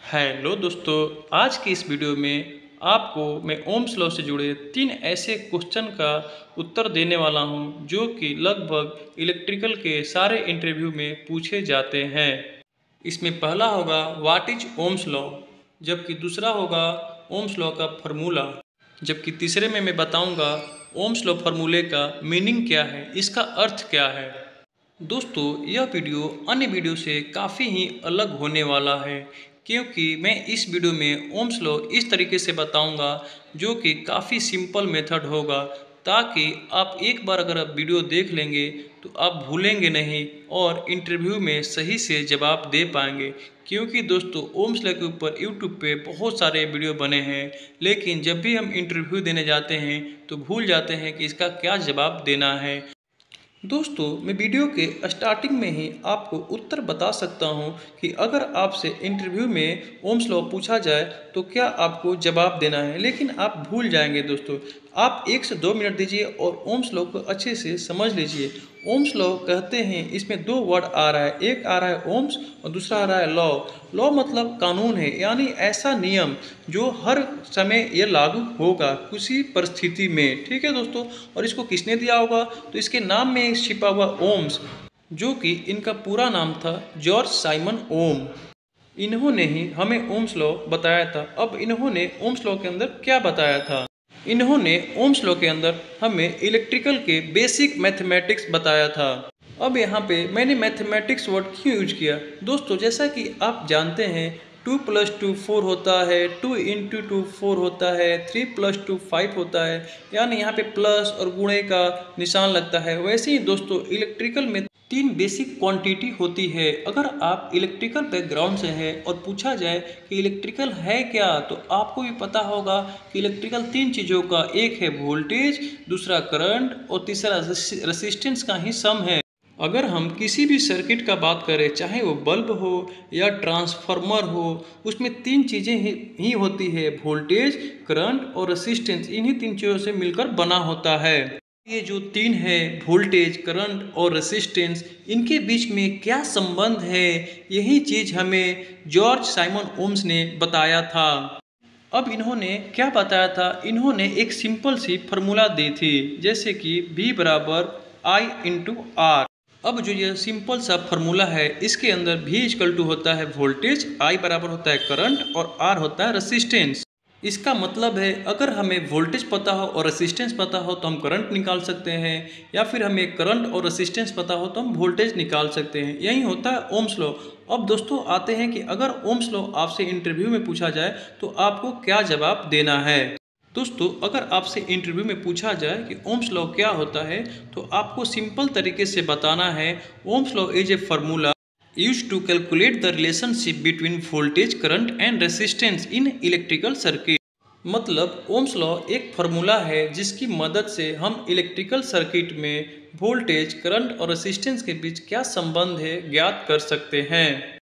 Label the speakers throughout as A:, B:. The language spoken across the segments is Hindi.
A: हेलो दोस्तों, आज की इस वीडियो में आपको मैं ओम्स लॉ से जुड़े 3 ऐसे क्वेश्चन का उत्तर देने वाला हूं जो कि लगभग इलेक्ट्रिकल के सारे इंटरव्यू में पूछे जाते हैं। इसमें पहला होगा व्हाट इज ओम्स लॉ, जबकि दूसरा होगा ओम्स लॉ का फार्मूला, जबकि तीसरे में मैं बताऊंगा ओम्स लॉ फार्मूले का मीनिंग क्या है, इसका अर्थ क्या है। दोस्तों, यह वीडियो अन्य वीडियो से काफ़ी ही अलग होने वाला है क्योंकि मैं इस वीडियो में ओम्स लॉ इस तरीके से बताऊंगा जो कि काफ़ी सिंपल मेथड होगा, ताकि आप एक बार अगर आप वीडियो देख लेंगे तो आप भूलेंगे नहीं और इंटरव्यू में सही से जवाब दे पाएंगे। क्योंकि दोस्तों, ओम्स लॉ के ऊपर यूट्यूब पे बहुत सारे वीडियो बने हैं, लेकिन जब भी हम इंटरव्यू देने जाते हैं तो भूल जाते हैं कि इसका क्या जवाब देना है। दोस्तों, मैं वीडियो के स्टार्टिंग में ही आपको उत्तर बता सकता हूं कि अगर आपसे इंटरव्यू में ओम्स लॉ पूछा जाए तो क्या आपको जवाब देना है, लेकिन आप भूल जाएंगे। दोस्तों, आप 1 से 2 मिनट दीजिए और ओम्स लॉ को अच्छे से समझ लीजिए। ओम्स लॉ कहते हैं, इसमें 2 वर्ड आ रहा है, एक आ रहा है ओम्स और दूसरा आ रहा है लॉ। लॉ मतलब कानून है, यानी ऐसा नियम जो हर समय ये लागू होगा किसी परिस्थिति में। ठीक है दोस्तों, और इसको किसने दिया होगा तो इसके नाम में छिपा हुआ ओम्स, जो कि इनका पूरा नाम था जॉर्ज साइमन ओम। इन्होंने ही हमें ओम्स लॉ बताया था। अब इन्होंने ओम्स लॉ के अंदर क्या बताया था? इन्होंने ओम्स लॉ के अंदर हमें इलेक्ट्रिकल के बेसिक मैथमेटिक्स बताया था। अब यहाँ पे मैंने मैथमेटिक्स वर्ड क्यों यूज किया? दोस्तों, जैसा कि आप जानते हैं 2 + 2 4 होता है, 2 × 2 4 होता है, 3 + 2 5 होता है, यानी यहाँ पे प्लस और गुणे का निशान लगता है। वैसे ही दोस्तों, इलेक्ट्रिकल में 3 बेसिक क्वांटिटी होती है। अगर आप इलेक्ट्रिकल बैकग्राउंड से हैं और पूछा जाए कि इलेक्ट्रिकल है क्या, तो आपको भी पता होगा कि इलेक्ट्रिकल 3 चीज़ों का, एक है वोल्टेज, दूसरा करंट और तीसरा रेसिस्टेंस का ही सम है। अगर हम किसी भी सर्किट का बात करें, चाहे वो बल्ब हो या ट्रांसफार्मर हो, उसमें 3 चीज़ें ही होती है, वोल्टेज, करंट और रेसिस्टेंस। इन्हीं 3 चीज़ों से मिलकर बना होता है। ये जो 3 है, वोल्टेज, करंट और रेसिस्टेंस, इनके बीच में क्या संबंध है, यही चीज़ हमें जॉर्ज साइमन ओम्स ने बताया था। अब इन्होंने क्या बताया था? इन्होंने एक सिंपल सी फार्मूला दी थी, जैसे कि V = I × R। अब जो ये सिंपल सा फार्मूला है, इसके अंदर V = होता है वोल्टेज, I बराबर होता है करंट और R होता है रेसिस्टेंस। इसका मतलब है, अगर हमें वोल्टेज पता हो और रेसिस्टेंस पता हो तो हम करंट निकाल सकते हैं, या फिर हमें करंट और रेसिस्टेंस पता हो तो हम वोल्टेज निकाल सकते हैं। यही होता है ओम्स लॉ। अब दोस्तों, आते हैं कि अगर ओम्स लॉ आपसे इंटरव्यू में पूछा जाए तो आपको क्या जवाब देना है। दोस्तों, अगर आपसे इंटरव्यू में पूछा जाए कि ओम्स लॉ क्या होता है, तो आपको सिंपल तरीके से बताना है Ohm's law is a formula used to calculate the relationship between voltage, current and resistance in electrical circuit। मतलब ओम्स लॉ एक फार्मूला है जिसकी मदद से हम इलेक्ट्रिकल सर्किट में वोल्टेज, करंट और रेसिस्टेंस के बीच क्या संबंध है ज्ञात कर सकते हैं।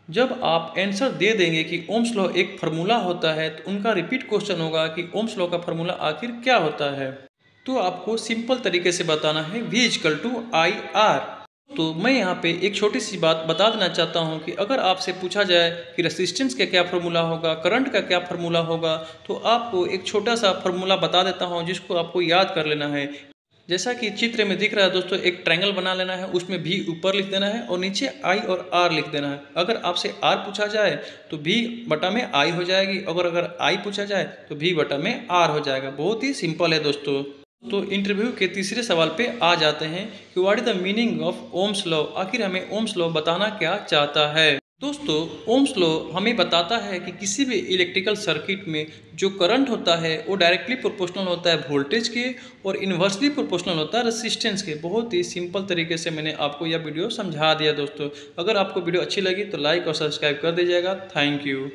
A: जब आप आंसर दे देंगे कि ओम्स लॉ एक फार्मूला होता है, तो उनका रिपीट क्वेश्चन होगा कि ओम्स लॉ का फार्मूला आखिर क्या होता है। तो आपको सिंपल तरीके से बताना है V = IR। तो मैं यहाँ पे एक छोटी सी बात बता देना चाहता हूँ कि अगर आपसे पूछा जाए कि रेसिस्टेंस का क्या फार्मूला होगा, करंट का क्या फार्मूला होगा, तो आपको एक छोटा सा फार्मूला बता देता हूँ जिसको आपको याद कर लेना है। जैसा कि चित्र में दिख रहा है दोस्तों, एक ट्रायंगल बना लेना है, उसमें V ऊपर लिख देना है और नीचे I और R लिख देना है। अगर आपसे R पूछा जाए तो V/I हो जाएगी, अगर I पूछा जाए तो V/R हो जाएगा। बहुत ही सिंपल है दोस्तों। तो इंटरव्यू के तीसरे सवाल पे आ जाते हैं कि what is the meaning of Ohm's law. आखिर हमें ओम्स लॉ बताना क्या चाहता है? दोस्तों, ओम्स लॉ हमें बताता है कि किसी भी इलेक्ट्रिकल सर्किट में जो करंट होता है वो डायरेक्टली प्रोपोर्शनल होता है वोल्टेज के और इन्वर्सली प्रोपोर्शनल होता है रेसिस्टेंस के। बहुत ही सिंपल तरीके से मैंने आपको यह वीडियो समझा दिया। दोस्तों, अगर आपको वीडियो अच्छी लगी तो लाइक और सब्सक्राइब कर दीजिएगा। Thank you.